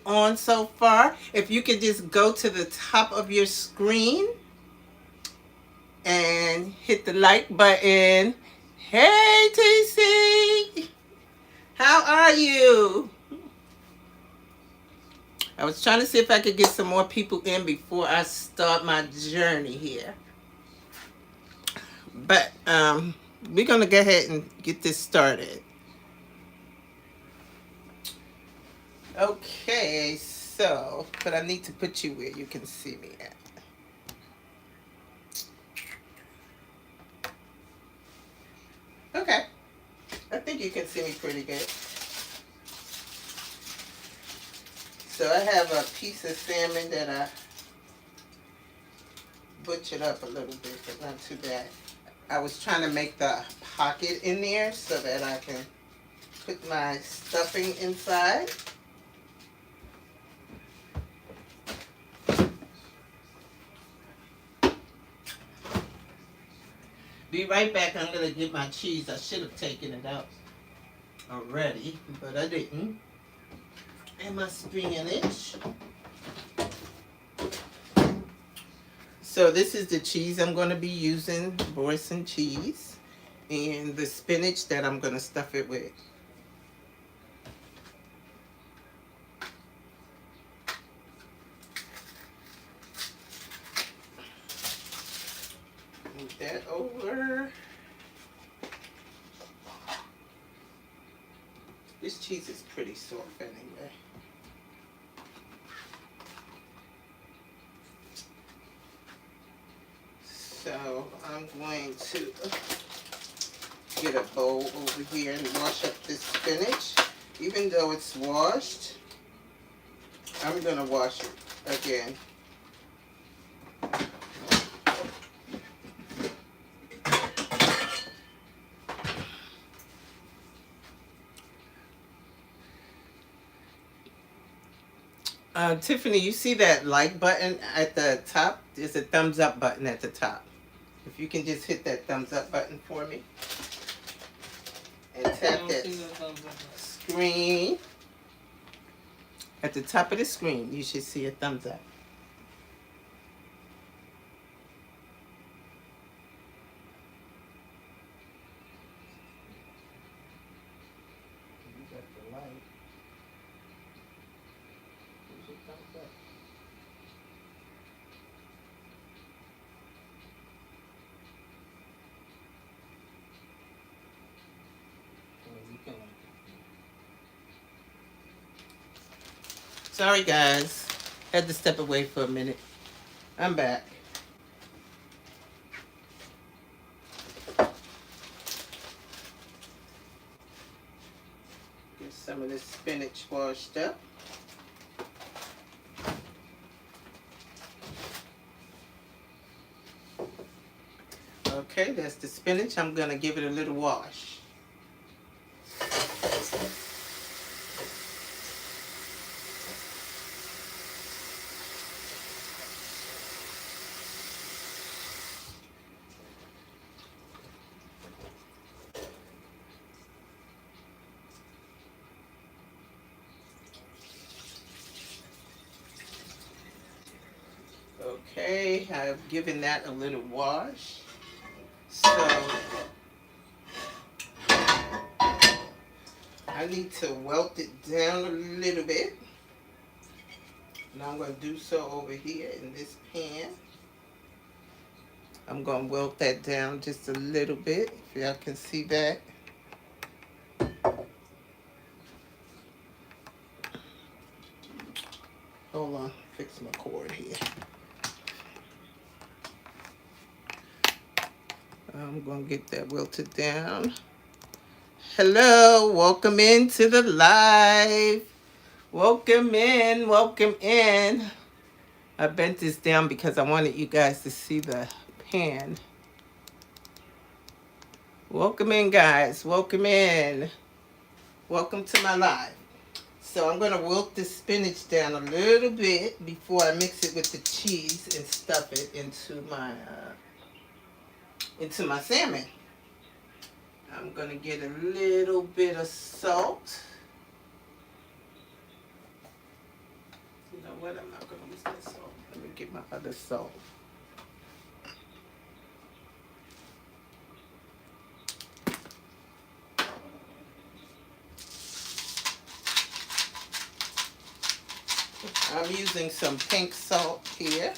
on so far. If you could just go to the top of your screen and hit the like button. Hey, TC, how are you? I was trying to see if I could get some more people in before I start my journey here. But we're going to go ahead and get this started. Okay, so, but I need to put you where you can see me at. Okay, I think you can see me pretty good. So I have a piece of salmon that I butchered up a little bit, but not too bad. I was trying to make the pocket in there so that I can put my stuffing inside. Be right back. I'm going to get my cheese. I should have taken it out already, but I didn't. And my spinach. So this is the cheese I'm going to be using, Boursin cheese, and the spinach that I'm going to stuff it with. Move that over. This cheese is pretty soft anyway. So I'm going to get a bowl over here and wash up this spinach. Even though it's washed, I'm going to wash it again. Tiffany, you see that like button at the top? There's a thumbs up button at the top. If you can just hit that thumbs up button for me. And tap that screen. At the top of the screen, you should see a thumbs up. You got the light. Here's your thumbs up. Sorry guys, had to step away for a minute. I'm back. Get some of this spinach washed up. Okay, that's the spinach. I'm gonna give it a little wash. Okay, I've given that a little wash. So I need to welt it down a little bit. And I'm going to do so over here in this pan. I'm going to welt that down just a little bit, if y'all can see that. Hold on, fix my cord here. I'm going to get that wilted down. Hello, welcome into the live. Welcome in, welcome in. I bent this down because I wanted you guys to see the pan. Welcome in, guys. Welcome in. Welcome to my live. So I'm going to wilt the spinach down a little bit before I mix it with the cheese and stuff it into my salmon. I'm going to get a little bit of salt. know what? I'm not going to use that salt. Let me get my other salt. I'm using some pink salt here.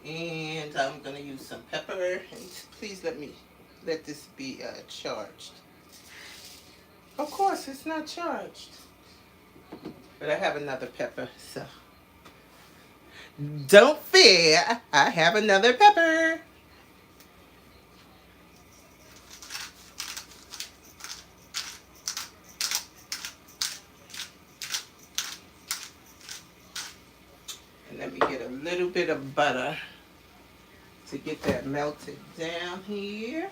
And I'm going to use some pepper. And please let this be charged. Of course, it's not charged. But I have another pepper, so. Don't fear, I have another pepper. And let me get a little bit of butter to get that melted down here.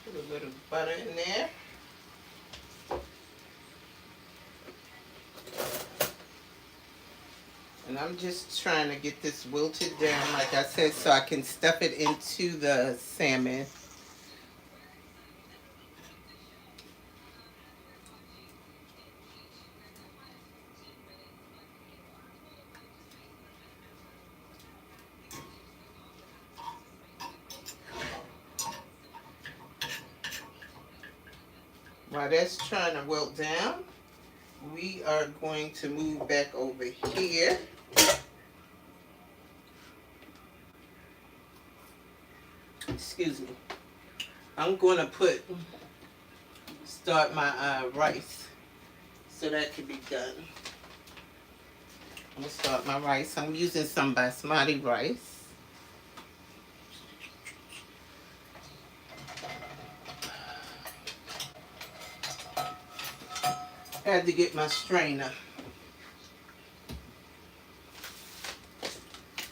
Put a little butter in there. And I'm just trying to get this wilted down, like I said, so I can stuff it into the salmon. While that's trying to wilt down, we are going to move back over here. Excuse me. I'm going to start my rice so that can be done. I'm going to start my rice. I'm using some basmati rice. I had to get my strainer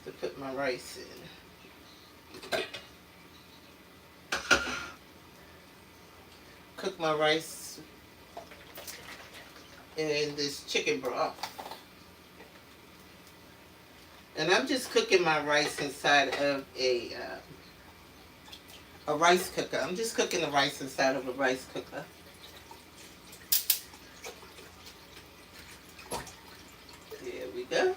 to put my rice in. Cook my rice in this chicken broth. And I'm just cooking my rice inside of a rice cooker. I'm just cooking the rice inside of a rice cooker. There we go.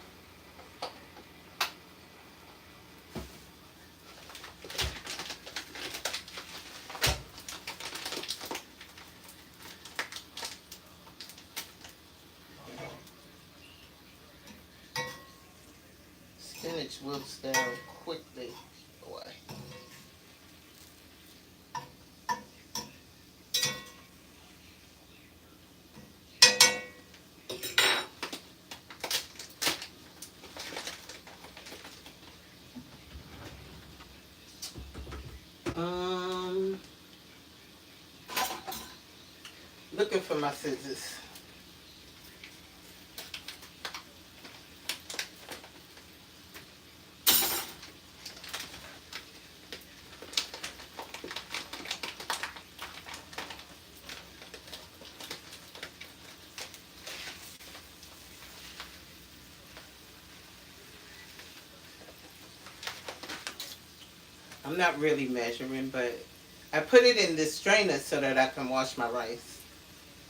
Spinach wilts down quickly. Boy. Looking for my scissors. I'm not really measuring, but I put it in this strainer so that I can wash my rice.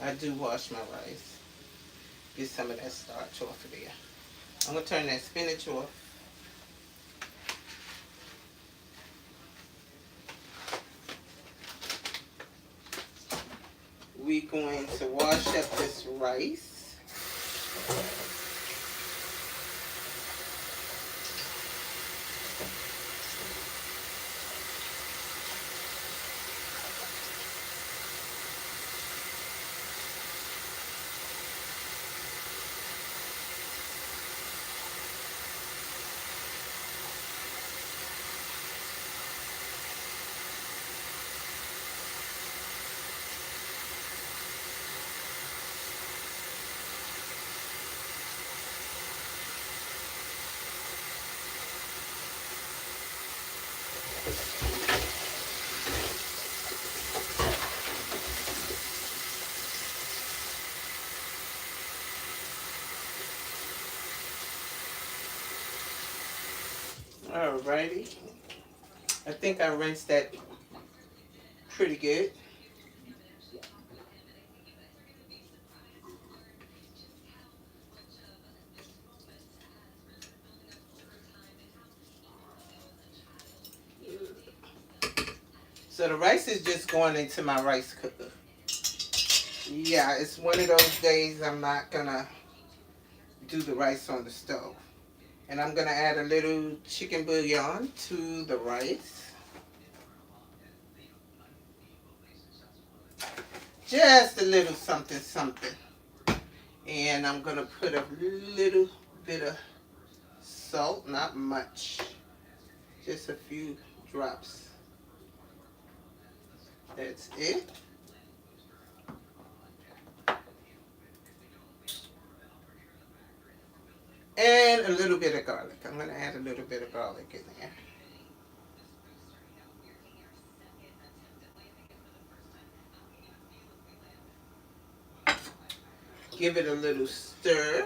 I do wash my rice. Get some of that starch off of there. I'm going to turn that spinach off. We're going to wash up this rice. Alrighty. I think I rinsed that pretty good. So the rice is just going into my rice cooker. Yeah, it's one of those days I'm not gonna do the rice on the stove. And I'm gonna add a little chicken bouillon to the rice. Just a little something something. And I'm gonna put a little bit of salt, not much. Just a few drops. That's it. And a little bit of garlic. I'm gonna add a little bit of garlic in there. Give it a little stir.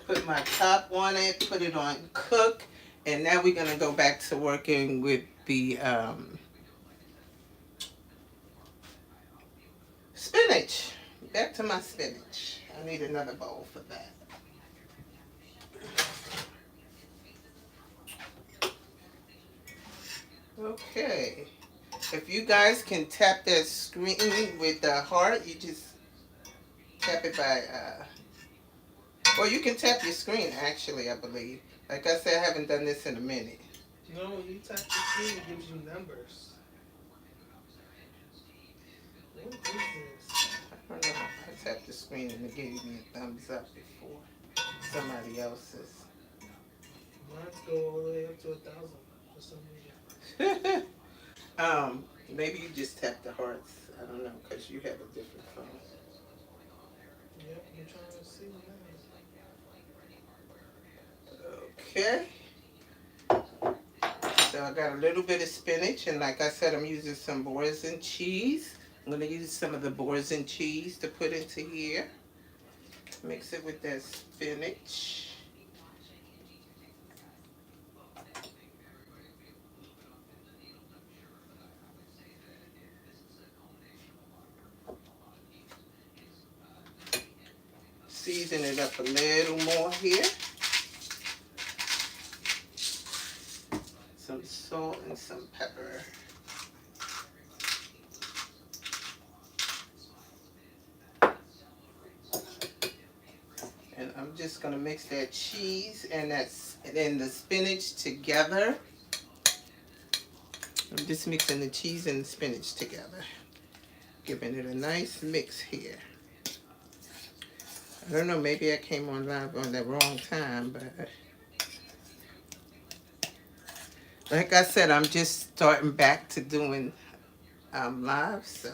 Put my top on it, put it on cook, and now we're gonna go back to working with the spinach. Back to my spinach. I need another bowl for that. Okay. If you guys can tap that screen with the heart, you just tap it by, or you can tap your screen actually, I believe. Like I said, I haven't done this in a minute. No, you tap the screen, it gives you numbers. What is this? I don't know. I tapped the screen and it gave me a thumbs up before somebody else's. Mine's go all the way up to 1,000 for some reason. Maybe you just tap the hearts. I don't know, because you have a different phone. Yep, I'm trying to see now. Okay. So I got a little bit of spinach, and like I said, I'm using some boars and cheese. I'm going to use some of the boars and cheese to put into here. Mix it with that spinach. Season it up a little more here. Some salt and some pepper. And I'm just gonna mix that cheese and then the spinach together. I'm just mixing the cheese and the spinach together. Giving it a nice mix here. I don't know, maybe I came on live on the wrong time, but like I said, I'm just starting back to doing live, so.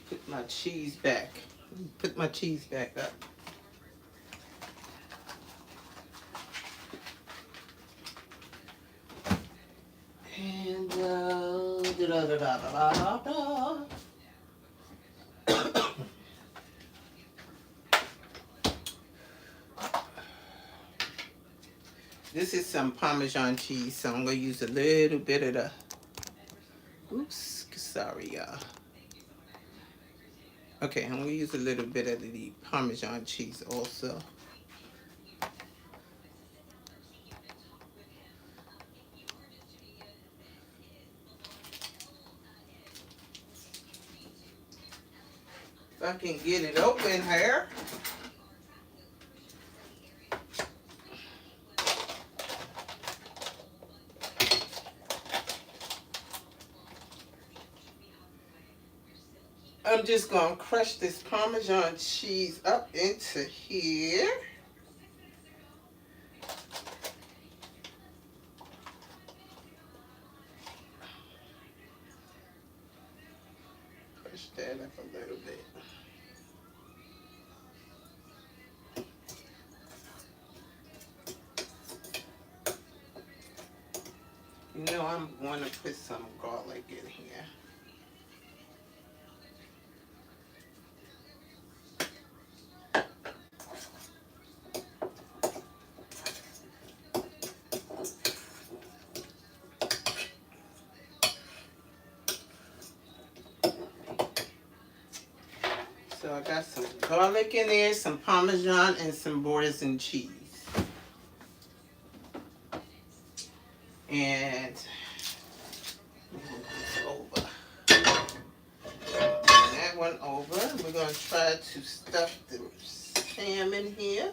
Put my cheese back. Put my cheese back up. And da da da da da da. This is some Parmesan cheese, so I'm gonna use a little bit of the. Oops, sorry, y'all. Okay, I'm gonna use a little bit of the Parmesan cheese also. If I can get it open here. I'm just gonna crush this Parmesan cheese up into here. Crush that up a little bit. You know, I'm going to put some garlic in here. So I got some garlic in there, some Parmesan, and some Boursin cheese. And move this over. And that one over. We're going to try to stuff the salmon here.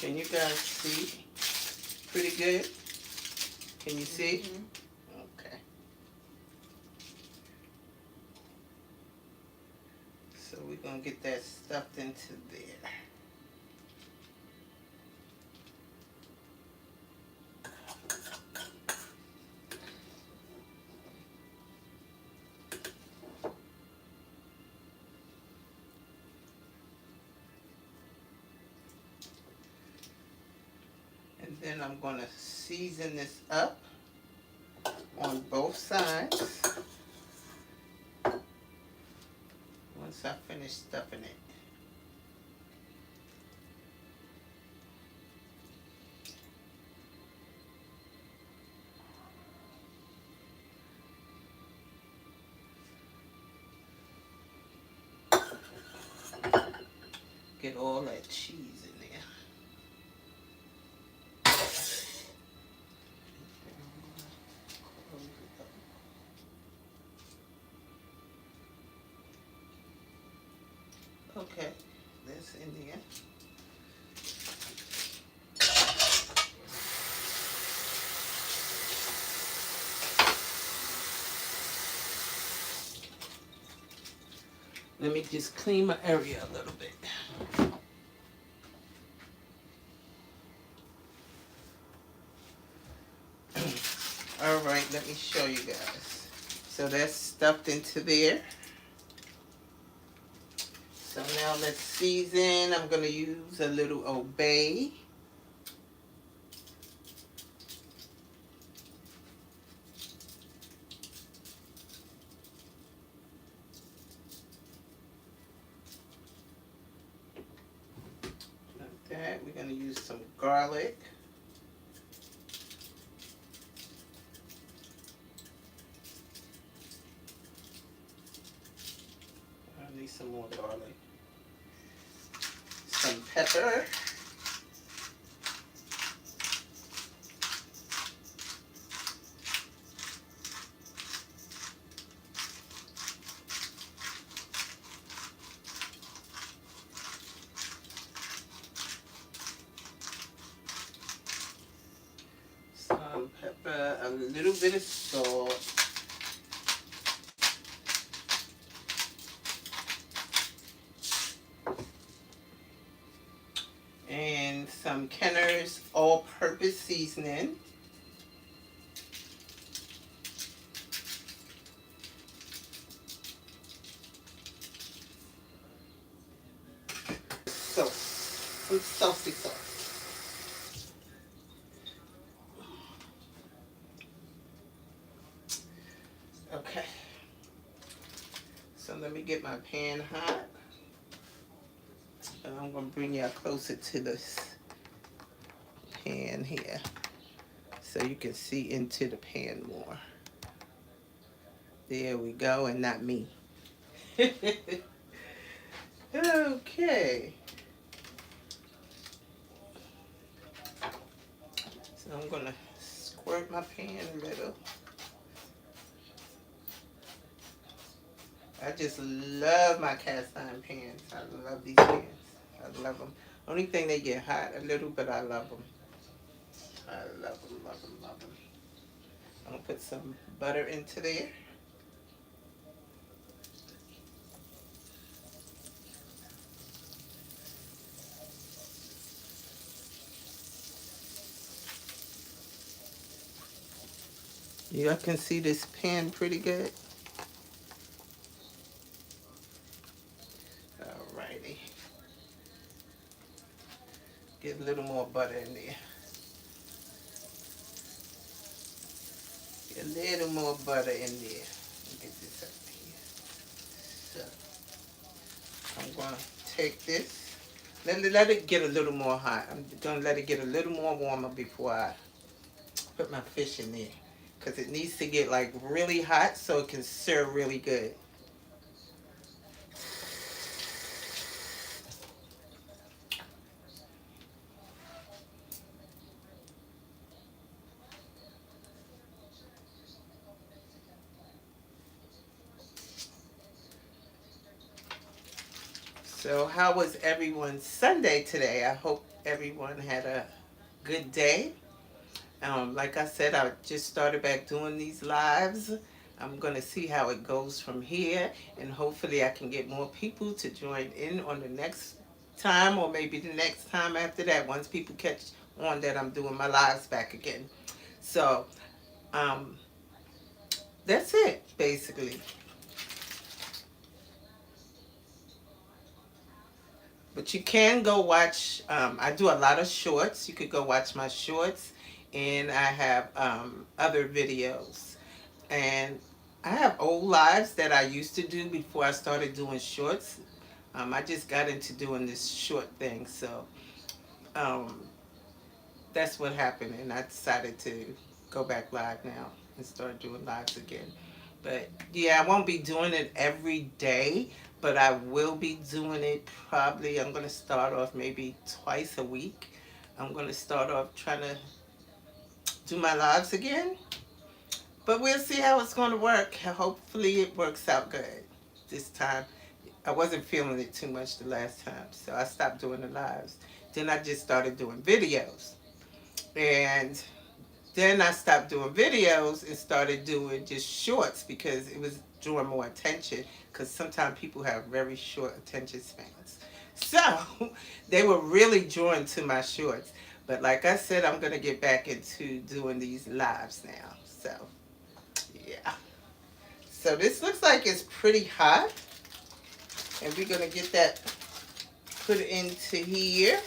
Can you guys see? Pretty good? Can you see? Mm-hmm. Okay. So we're going to get that stuffed into there. And then I'm going to season this up on both sides once I finish stuffing it. Get all that cheese in there. Okay, that's in there. Let me just clean my area a little bit. All right, let me show you guys. So that's stuffed into there. So now let's season. I'm going to use a little Old Bay. Like that. We're going to use some garlic. I need some more garlic. Some pepper. Some pepper, a little bit of salt. And some Kenner's all-purpose seasoning. So, some salty sauce. Okay. So let me get my pan hot. And I'm going to bring y'all closer to this pan here so you can see into the pan more. There we go, and not me. Okay. So I'm going to squirt my pan a little. I just love my cast iron pans. I love these pans. I love them. Only thing they get hot a little, but I love them. I love them, love them, love them. I'm going to put some butter into there. You can see this pan pretty good. Alrighty. Get a little more butter in there. Get a little more butter in there. Get this up here. So I'm gonna take this. Let it get a little more hot. I'm gonna let it get a little more warmer before I put my fish in there. Because it needs to get like really hot so it can serve really good. So how was everyone's Sunday today? I hope everyone had a good day. Like I said, I just started back doing these lives. I'm going to see how it goes from here, and hopefully I can get more people to join in on the next time, or maybe the next time after that, once people catch on that I'm doing my lives back again. So um, that's it, basically. But you can go watch, I do a lot of shorts. You could go watch my shorts, and I have other videos. And I have old lives that I used to do before I started doing shorts. I just got into doing this short thing, so um, that's what happened, and I decided to go back live now and start doing lives again. But yeah, I won't be doing it every day, but I will be doing it probably. I'm going to start off maybe twice a week. I'm going to start off trying to do my lives again, but we'll see how it's going to work. Hopefully, it works out good this time. I wasn't feeling it too much the last time, so I stopped doing the lives. Then I just started doing videos. And then I stopped doing videos and started doing just shorts because it was drawing more attention, because sometimes people have very short attention spans. So they were really drawn to my shorts. But like I said, I'm going to get back into doing these lives now. So, yeah. So this looks like it's pretty hot. And we're going to get that put into here.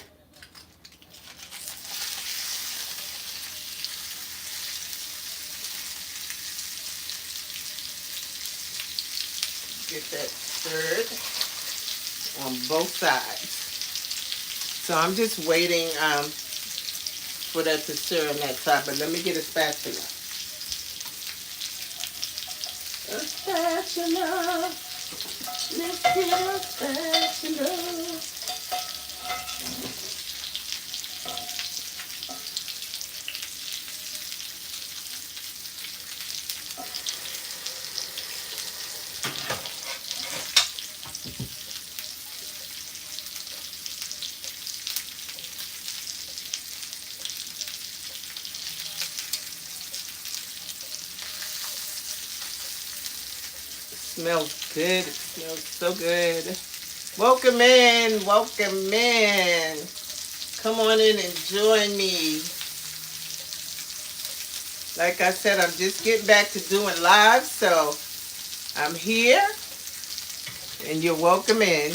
Get that stirred on both sides. So I'm just waiting for that to stir on that side. But let me get a spatula. A spatula. Let's get a spatula. Smells good. It smells so good. Welcome in. Welcome in. Come on in and join me. Like I said, I'm just getting back to doing live, so I'm here, and you're welcome in.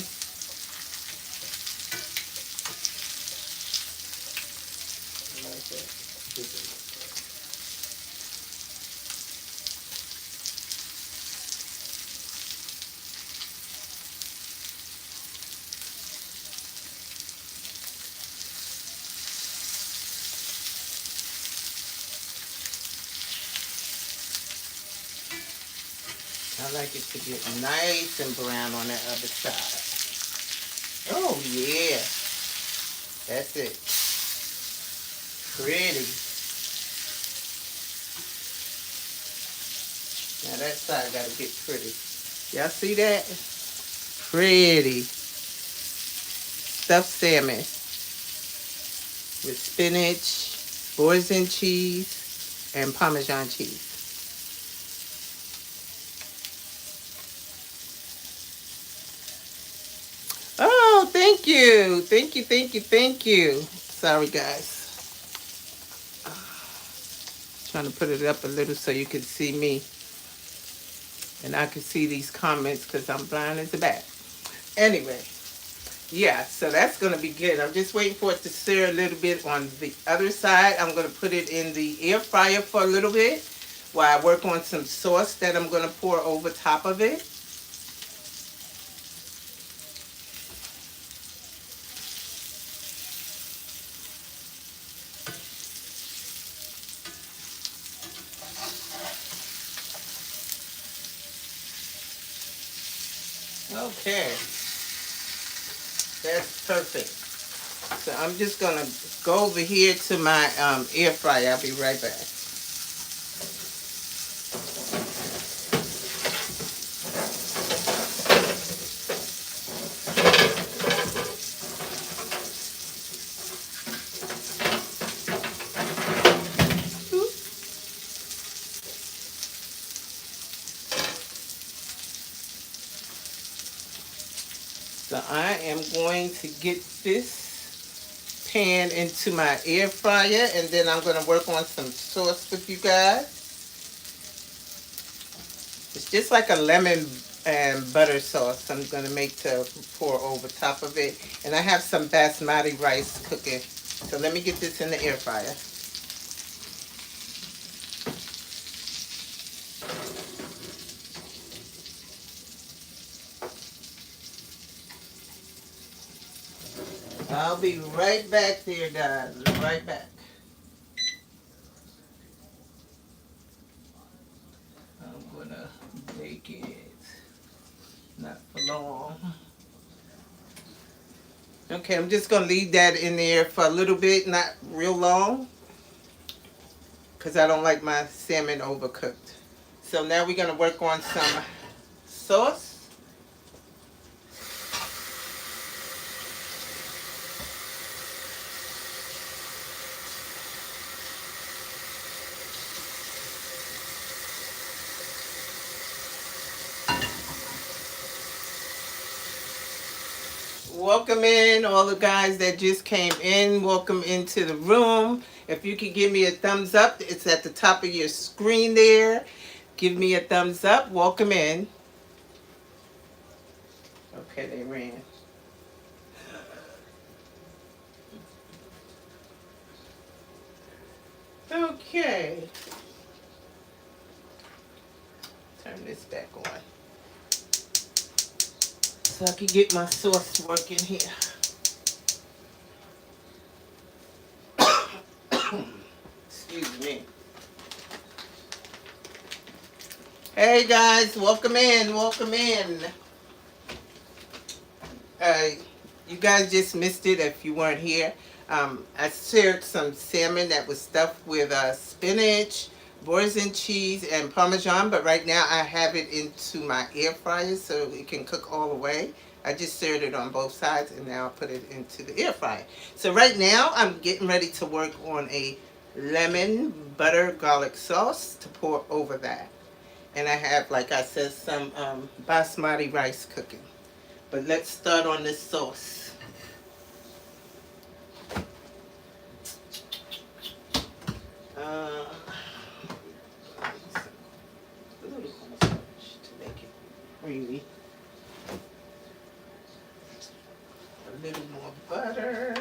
I like it to get nice and brown on that other side. Oh yeah, that's it. Pretty. Now that side gotta get pretty. Y'all see that? Pretty. Stuffed salmon with spinach, boursin cheese, and Parmesan cheese. Oh, thank you. Thank you, thank you, thank you. Sorry, guys. trying to put it up a little so you can see me. And I can see these comments because I'm blind as a bat. Anyway, yeah, so that's going to be good. I'm just waiting for it to sear a little bit on the other side. I'm going to put it in the air fryer for a little bit while I work on some sauce that I'm going to pour over top of it. Okay, that's perfect. So I'm just going to go over here to my air fryer. I'll be right back. So I am going to get this pan into my air fryer, and then I'm going to work on some sauce with you guys. It's just like a lemon and butter sauce I'm going to make to pour over top of it. And I have some basmati rice cooking. So let me get this in the air fryer. I'll be right back there, guys. Right back. I'm going to bake it. Not for long. Okay, I'm just going to leave that in there for a little bit, not real long, because I don't like my salmon overcooked. So now we're going to work on some sauce. Welcome in all the guys that just came in. Welcome into the room. If you could give me a thumbs up, it's at the top of your screen there. Give me a thumbs up. Welcome in. Okay, they ran. Okay. Turn this back on so I can get my sauce working here. Excuse me. Hey guys, welcome in, welcome in. You guys just missed it if you weren't here. I shared some salmon that was stuffed with spinach, boursin cheese, and Parmesan, but right now I have it into my air fryer so it can cook all the way. I just seared it on both sides and now I put it into the air fryer. So right now I'm getting ready to work on a lemon butter garlic sauce to pour over that. And I have, like I said, some basmati rice cooking. But let's start on this sauce. A little cornstarch to make it creamy. A little more butter.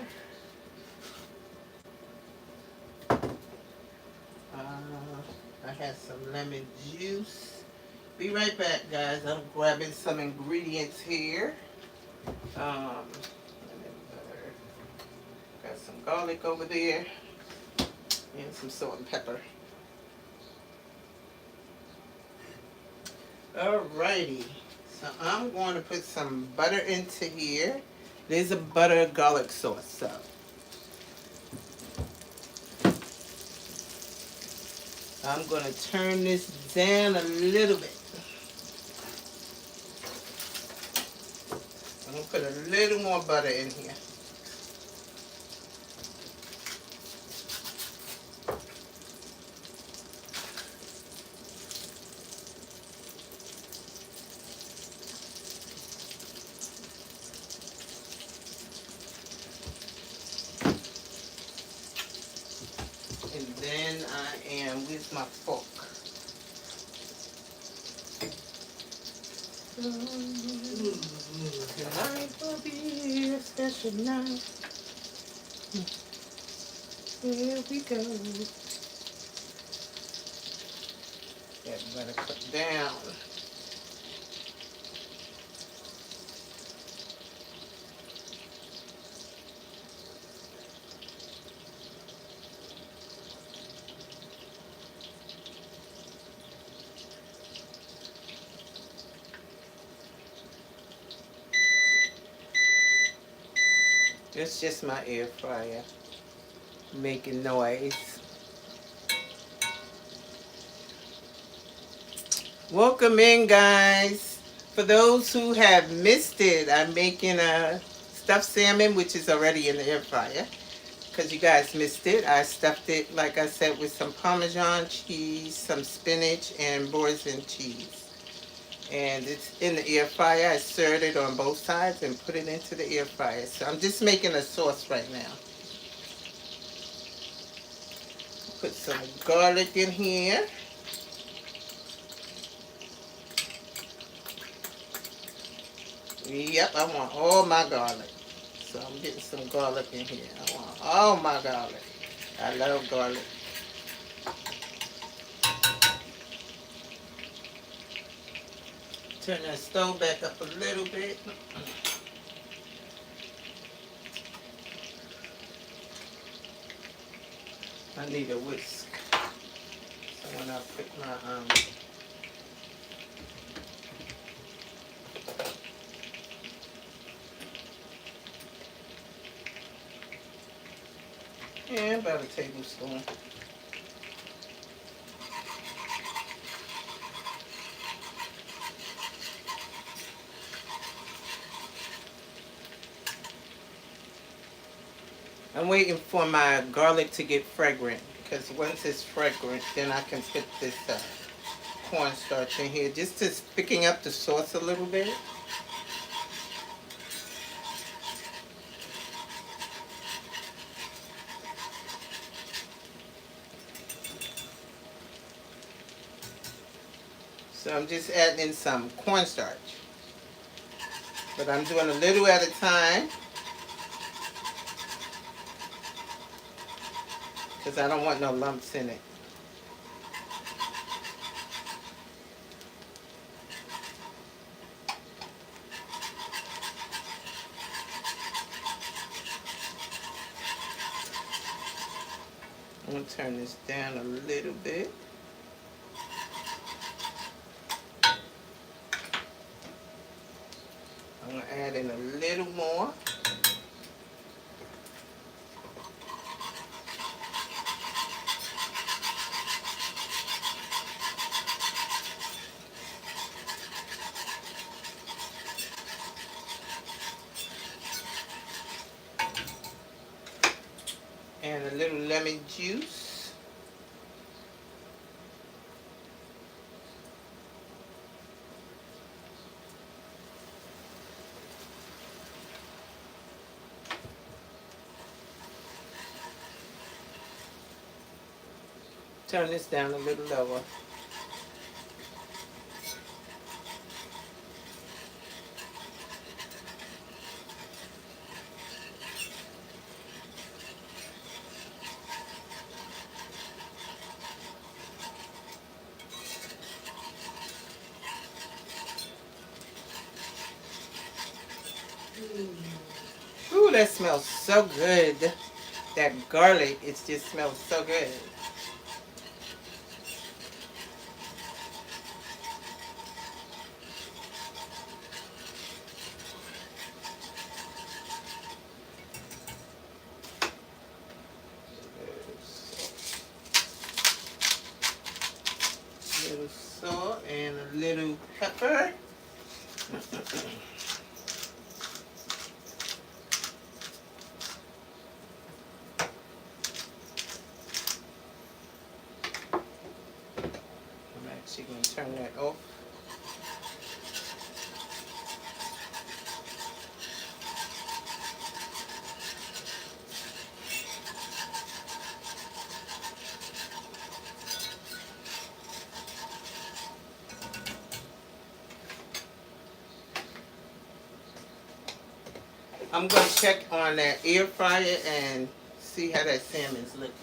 I have some lemon juice. Be right back, guys. I'm grabbing some ingredients here. Lemon butter. Got some garlic over there. And some salt and pepper. Alrighty. So I'm going to put some butter into here. There's a butter garlic sauce. So I'm going to turn this down a little bit. I'm going to put a little more butter in here. And then I am where's my fork? Tonight will be a special night. Here we go. That butter cut down. It's just my air fryer making noise. Welcome in, guys. For those who have missed it, I'm making a stuffed salmon, which is already in the air fryer. Because you guys missed it, I stuffed it, like I said, with some Parmesan cheese, some spinach, and Boursin cheese. And it's in the air fryer. I stirred it on both sides and put it into the air fryer. So I'm just making a sauce right now. Put some garlic in here. Yep, I want all my garlic. So I'm getting some garlic in here. I want all my garlic. I love garlic. Turn that stove back up a little bit. I need a whisk. So when I put my and about a tablespoon. I'm waiting for my garlic to get fragrant, because once it's fragrant, then I can put this cornstarch in here, just to picking up the sauce a little bit. So I'm just adding in some cornstarch, but I'm doing a little at a time, because I don't want no lumps in it. I'm going to turn this down a little bit. I'm going to add in a little more. And a little lemon juice. Turn this down a little lower. Ooh, that smells so good. That garlic, it just smells so good. A little salt and a little pepper. I'm actually going to turn that off. I'm going to check on that air fryer and see how that salmon's looking.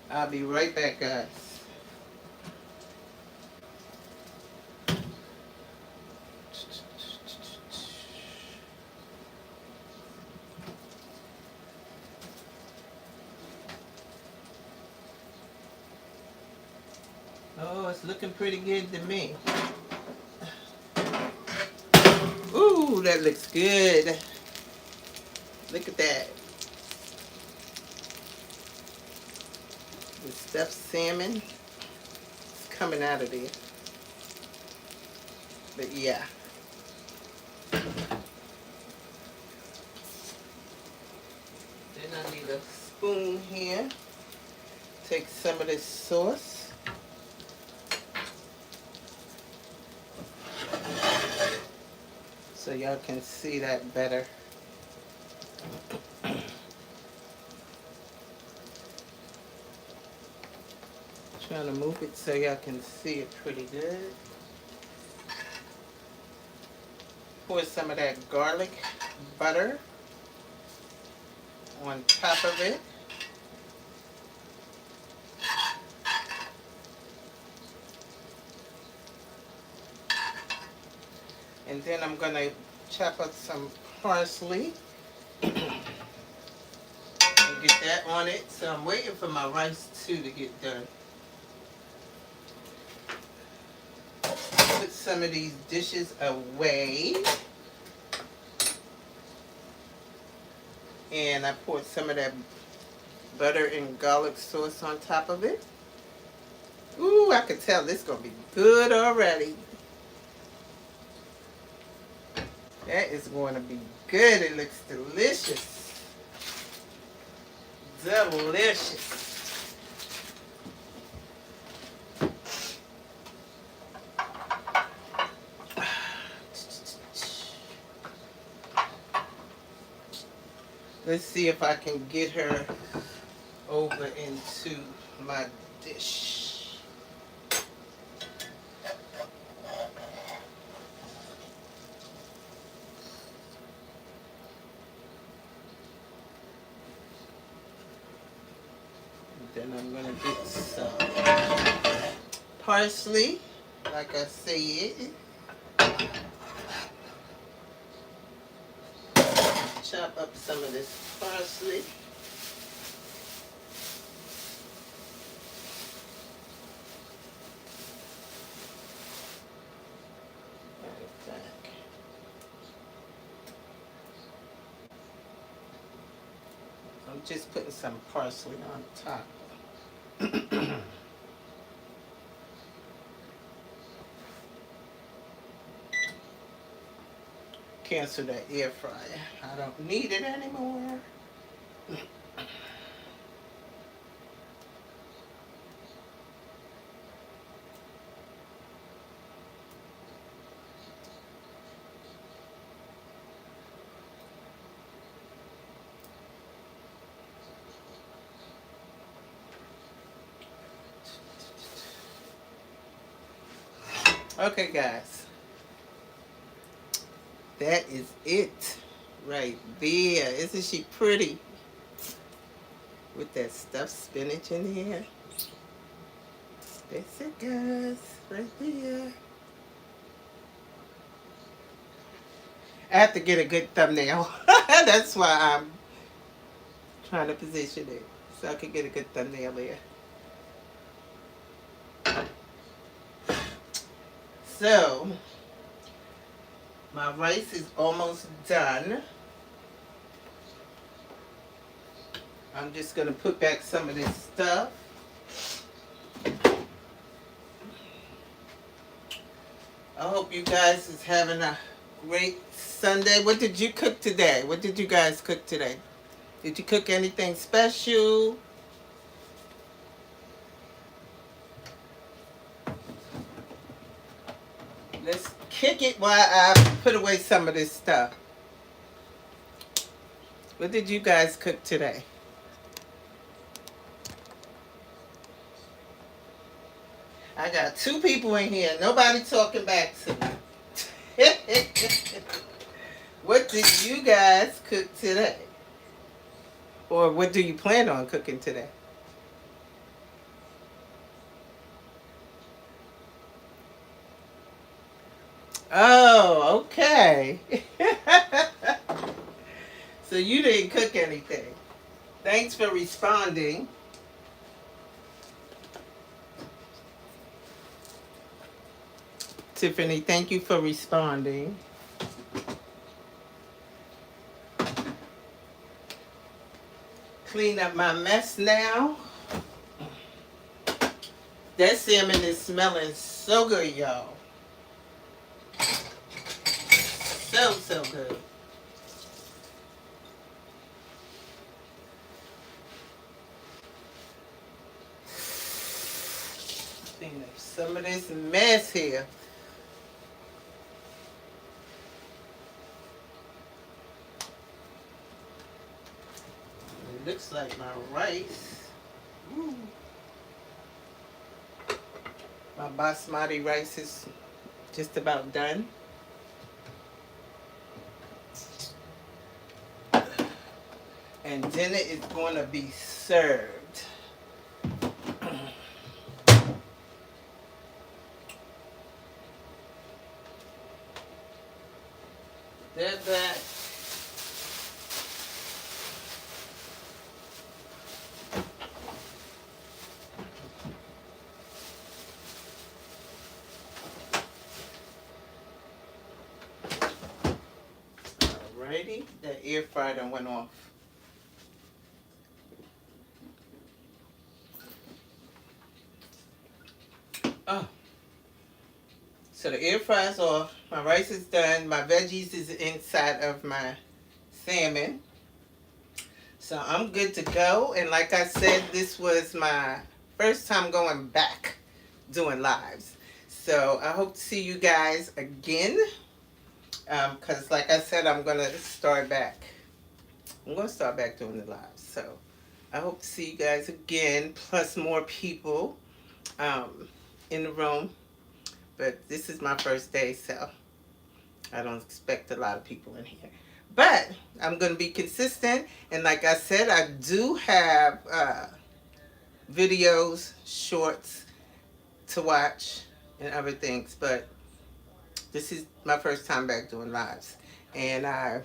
I'll be right back, guys. Oh, it's looking pretty good to me. Ooh, that looks good. Look at that. The stuffed salmon is coming out of there. But yeah. Then I need a spoon here. Take some of this sauce. So y'all can see that better. Trying to move it so y'all can see it pretty good. Pour some of that garlic butter on top of it. And then I'm going to chop up some parsley and get that on it. So I'm waiting for my rice too to get done. Put some of these dishes away. And I poured some of that butter and garlic sauce on top of it. Ooh, I can tell this is going to be good already. That is going to be good. It looks delicious. Delicious. Let's see if I can get her over into my dish. Then I'm going to get some parsley, like I said. Chop up some of this parsley. I'm just putting some parsley on top. Cancel that air fryer. I don't need it anymore. Okay, guys. That is it right there. Isn't she pretty? With that stuffed spinach in here. That's it, guys. Right there. I have to get a good thumbnail. That's why I'm trying to position it. So I can get a good thumbnail there. So, my rice is almost done. I'm just going to put back some of this stuff. I hope you guys is having a great Sunday. What did you cook today? What did you guys cook today? Did you cook anything special? Let's kick it while I put away some of this stuff. What did you guys cook today? I got two people in here. Nobody talking back to me. What did you guys cook today? Or what do you plan on cooking today? Oh, okay. So you didn't cook anything. Thanks for responding. Tiffany, thank you for responding. Clean up my mess now. That salmon is smelling so good, y'all. So, so good. Clean up some of this mess here. It looks like my rice. Ooh. My basmati rice is just about done. And dinner is going to be served. They're back. Alrighty, that air fryer done went off. Oh, so the air fryer's off. My rice is done. My veggies is inside of my salmon. So I'm good to go. And like I said, this was my first time going back doing lives. So I hope to see you guys again. Because like I said, I'm going to start back. I'm going to start back doing the lives. So I hope to see you guys again, plus more people in the room. But this is my first day, so I don't expect a lot of people in here. But I'm going to be consistent. And like I said, I do have videos, shorts to watch and other things. But this is my first time back doing lives. And I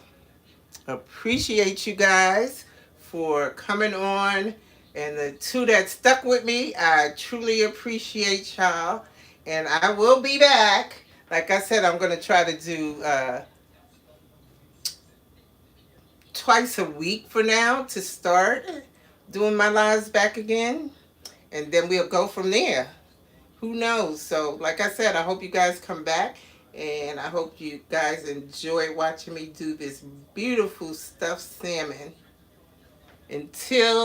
appreciate you guys for coming on. And the two that stuck with me, I truly appreciate y'all. And I will be back. Like I said, I'm going to try to do twice a week for now to start doing my lives back again. And then we'll go from there. Who knows? So, like I said, I hope you guys come back. And I hope you guys enjoy watching me do this beautiful stuffed salmon. Until